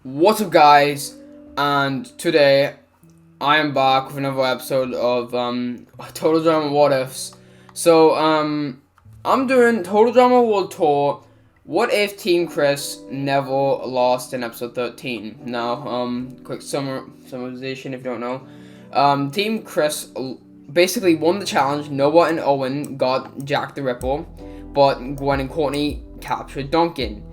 What's up, guys? And today I am back with another episode of Total Drama What Ifs. So I'm doing Total Drama World Tour. What if Team Chris never lost in episode 13? Now, quick summarization if you don't know. Team Chris basically won the challenge. Noah and Owen got Jack the Ripper, but Gwen and Courtney captured Duncan.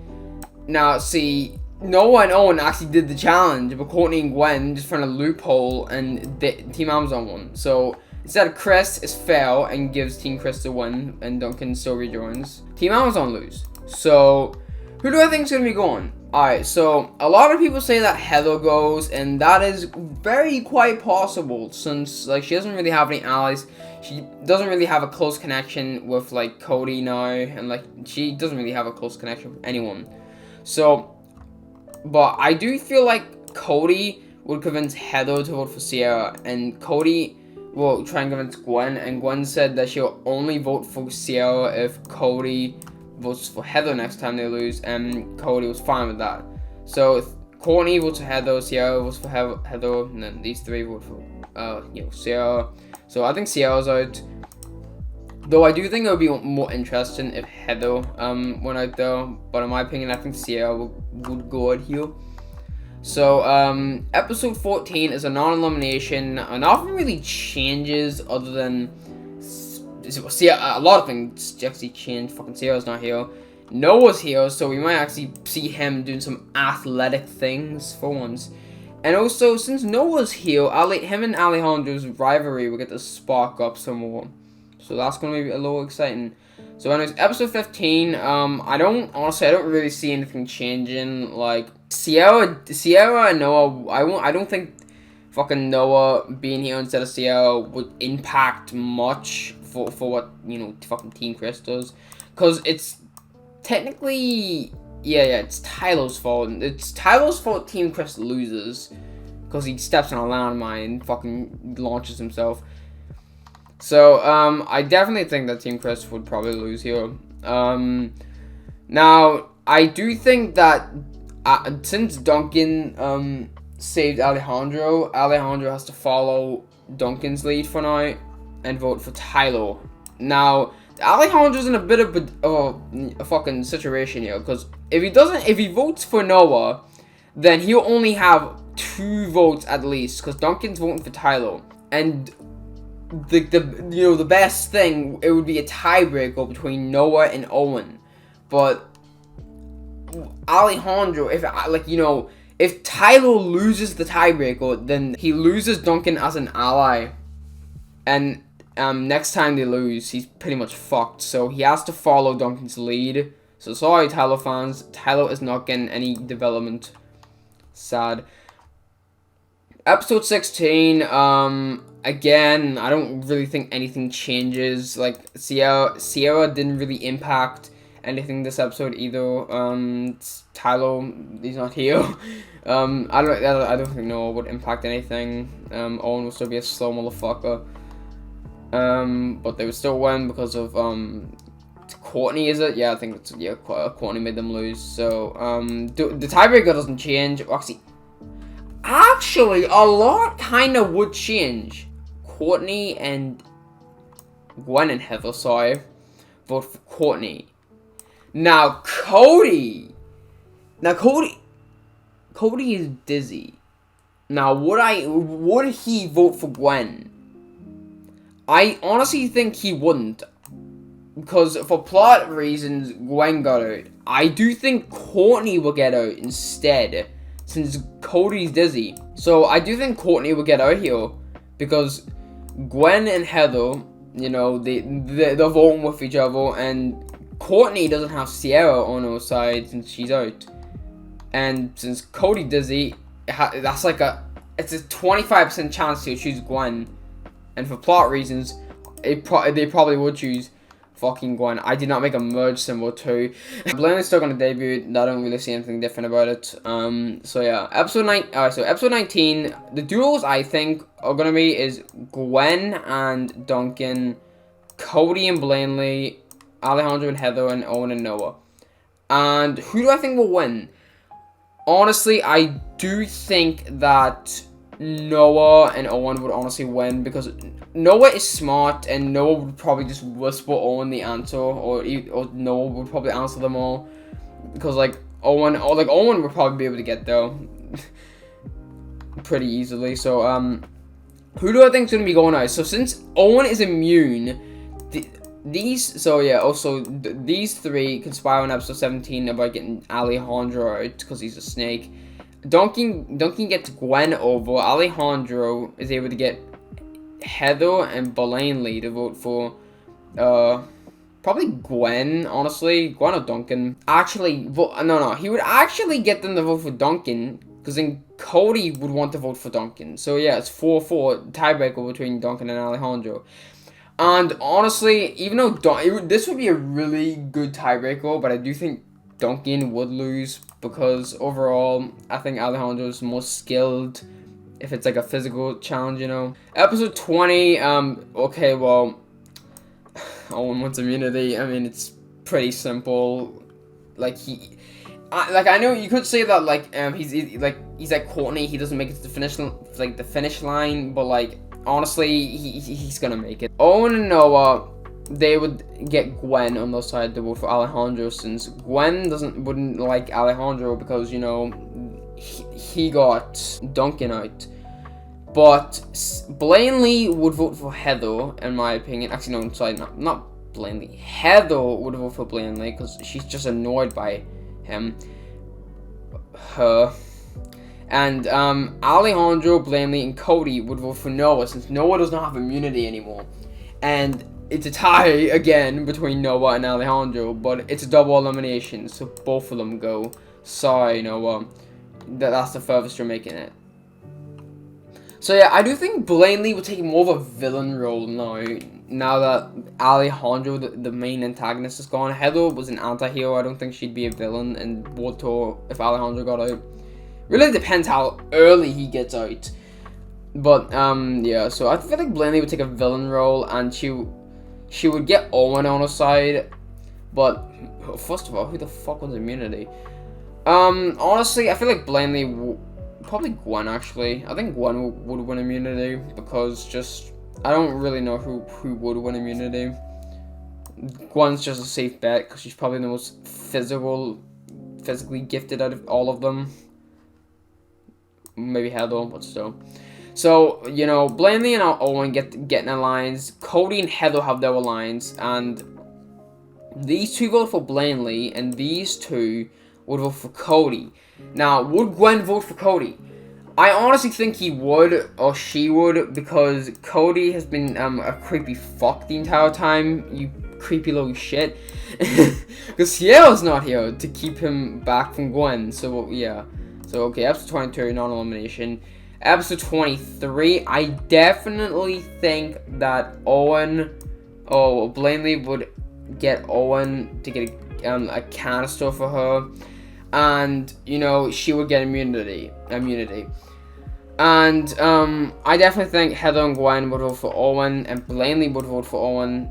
Now, see, Noah and Owen actually did the challenge, but Courtney and Gwen just found a loophole and Team Amazon won. So instead, Chris is fair and gives Team Chris the win, and Duncan still rejoins. Team Amazon lose. So who do I think is going to be going? Alright, so a lot of people say that Heather goes, and that is quite possible since she doesn't really have any allies. She doesn't really have a close connection with Cody now, and she doesn't really have a close connection with anyone. So, but I do feel like Cody would convince Heather to vote for Sierra, and Cody will try and convince Gwen, and Gwen said that she'll only vote for Sierra if Cody votes for Heather next time they lose, and Cody was fine with that. So, if Courtney votes for Heather, Sierra votes for Heather, and then these three vote for, Sierra. So, I think Sierra's out. Though I do think it would be more interesting if Heather went out there, but in my opinion, I think Sierra would go out here. So, episode 14 is a non-elimination. Nothing really changes other than a lot of things actually change. Fucking Sierra's not here. Noah's here, so we might actually see him doing some athletic things for once. And also, since Noah's here, him and Alejandro's rivalry will get to spark up some more. So that's going to be a little exciting. So anyways, episode 15, I don't really see anything changing. Like, Sierra and Noah, I don't think fucking Noah being here instead of Sierra would impact much for what, fucking Team Chris does. Because it's technically, it's Tyler's fault. It's Tyler's fault Team Chris loses. Because he steps on a landmine and fucking launches himself. So, I definitely think that Team Chris would probably lose here. Now, I do think that since Duncan saved Alejandro has to follow Duncan's lead for now and vote for Tyler. Now, Alejandro's in a bit of a fucking situation here, because if he votes for Noah, then he'll only have 2 votes at least, because Duncan's voting for Tyler. And the best thing, it would be a tiebreaker between Noah and Owen. But Alejandro, if Tyler loses the tiebreaker, then he loses Duncan as an ally. And next time they lose, he's pretty much fucked. So he has to follow Duncan's lead. So sorry, Tyler fans. Tyler is not getting any development. Sad. Episode 16, again, I don't really think anything changes. Sierra didn't really impact anything this episode either. Tyler, he's not here. I don't think Noah would impact anything. Owen will still be a slow motherfucker. But they would still win because of, Courtney, is it? Yeah, I think it's, Courtney made them lose. So, the tiebreaker doesn't change. Actually, a lot kind of would change. Courtney and Gwen and Heather, vote for Courtney. Now, Cody is dizzy. Now, would he vote for Gwen? I honestly think he wouldn't. Because for plot reasons, Gwen got out. I do think Courtney will get out instead, since Cody's dizzy. So I do think Courtney will get out here, because Gwen and Heather, they're voting with each other, and Courtney doesn't have Sierra on her side since she's out. And since Cody's dizzy, it's a 25% chance to choose Gwen. And for plot reasons, they probably would choose fucking Gwen. I did not make a merge symbol too. Blaine still gonna debut. I don't really see anything different about it. So yeah, episode 19. The duels I think are gonna be is Gwen and Duncan, Cody and Blanley, Alejandro and Heather, and Owen and Noah. And who do I think will win? Honestly, I do think that Noah and Owen would honestly win because Noah is smart and Noah would probably just whisper Owen the answer, or Noah would probably answer them all because like Owen would probably be able to get there pretty easily. So who do I think is gonna be going out? So since Owen is immune, these three conspire on episode 17 about getting Alejandro out because he's a snake. Duncan gets Gwen over. Alejandro is able to get Heather and Blanley to vote for probably Gwen, honestly. Gwen or Duncan. Actually, no. He would actually get them to vote for Duncan, because then Cody would want to vote for Duncan. So yeah, it's 4-4, tiebreaker between Duncan and Alejandro. And honestly, even though this would be a really good tiebreaker, but I do think Duncan would lose because overall, I think Alejandro is more skilled if it's like a physical challenge, you know. Episode 20, okay, well, Owen wants immunity. I mean, it's pretty simple. Like I know you could say that like he's like Courtney, he doesn't make it to the finish line, but like honestly he's gonna make it. Owen and Noah, they would get Gwen on their side to vote for Alejandro, since Gwen wouldn't like Alejandro because, you know, he got Duncan out. But Blanley would vote for Heather, in my opinion. Actually, no, sorry, not Blanley. Heather would vote for Blanley because she's just annoyed by her. And Alejandro, Blanley, and Cody would vote for Noah, since Noah does not have immunity anymore. And it's a tie again between Noah and Alejandro, but it's a double elimination, so both of them go. Sorry, Noah. That's the furthest you're making it. So yeah, I do think Blanley would take more of a villain role now that Alejandro, the main antagonist, is gone. Heather was an anti-hero. I don't think she'd be a villain in World Tour if Alejandro got out. Really depends how early he gets out. But yeah, so I feel like Blanley would take a villain role, and she would get Owen on her side. But first of all, who the fuck wants immunity? Honestly, I feel like Blanley probably Gwen, actually. I think Gwen would win immunity because I don't really know who would win immunity. Gwen's just a safe bet because she's probably the most physically gifted out of all of them. Maybe Heather, but still. So, you know, Blanley and Owen getting alliance. Cody and Heather have their alliance, and these two vote for Blanley, and these two would vote for Cody. Now, would Gwen vote for Cody? I honestly think he would, or she would, because Cody has been a creepy fuck the entire time, you creepy little shit. Because Sierra's not here to keep him back from Gwen, so yeah. So, okay, episode 22, non-elimination. Episode 23, I definitely think that Blanley would get Owen to get a canister for her. And, you know, she would get immunity. And, I definitely think Heather and Gwen would vote for Owen, and Blanley would vote for Owen,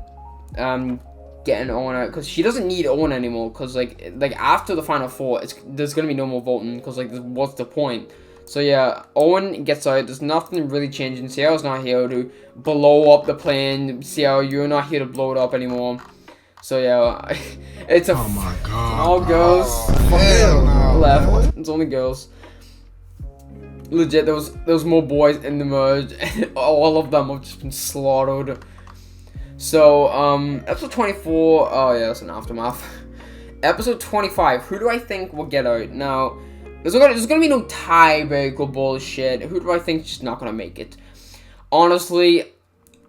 getting Owen out, because she doesn't need Owen anymore, because, like, after the Final Four, there's gonna be no more voting, because, like, what's the point? So, yeah, Owen gets out, there's nothing really changing. Sierra's not here to blow up the plane. Sierra, you're not here to blow it up anymore. So yeah, it's a oh my god, all girls. No. Left. It's only girls. Legit, there was more boys in the merge, and all of them have just been slaughtered. So episode 24. Oh yeah, that's an aftermath. Episode 25. Who do I think will get out? Now, there's gonna be no tiebreaker bullshit. Who do I think is just not gonna make it? Honestly,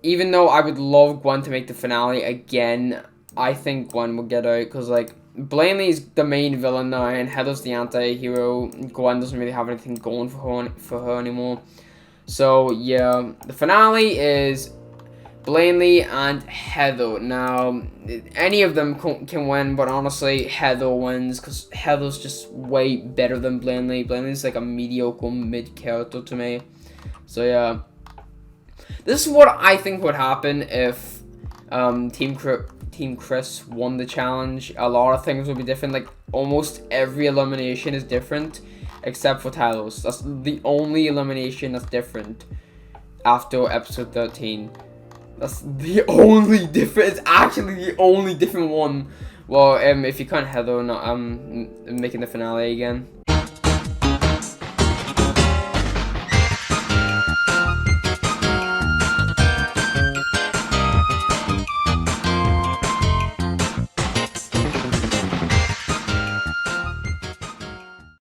even though I would love Gwen to make the finale again, I think Gwen will get out, because, like, Blanley's the main villain now, and Heather's the anti-hero. Gwen doesn't really have anything going for her anymore. So, yeah, the finale is Blanley and Heather. Now, any of them can win, but honestly, Heather wins, because Heather's just way better than Blanley. Blanley's like a mediocre mid-character to me. So, yeah. This is what I think would happen if Team Chris won the challenge. A lot of things would be different. Like, almost every elimination is different. except for Talos. That's the only elimination that's different after episode 13. That's the only different. It's actually the only different one. Well, if you count Heather not making the finale again.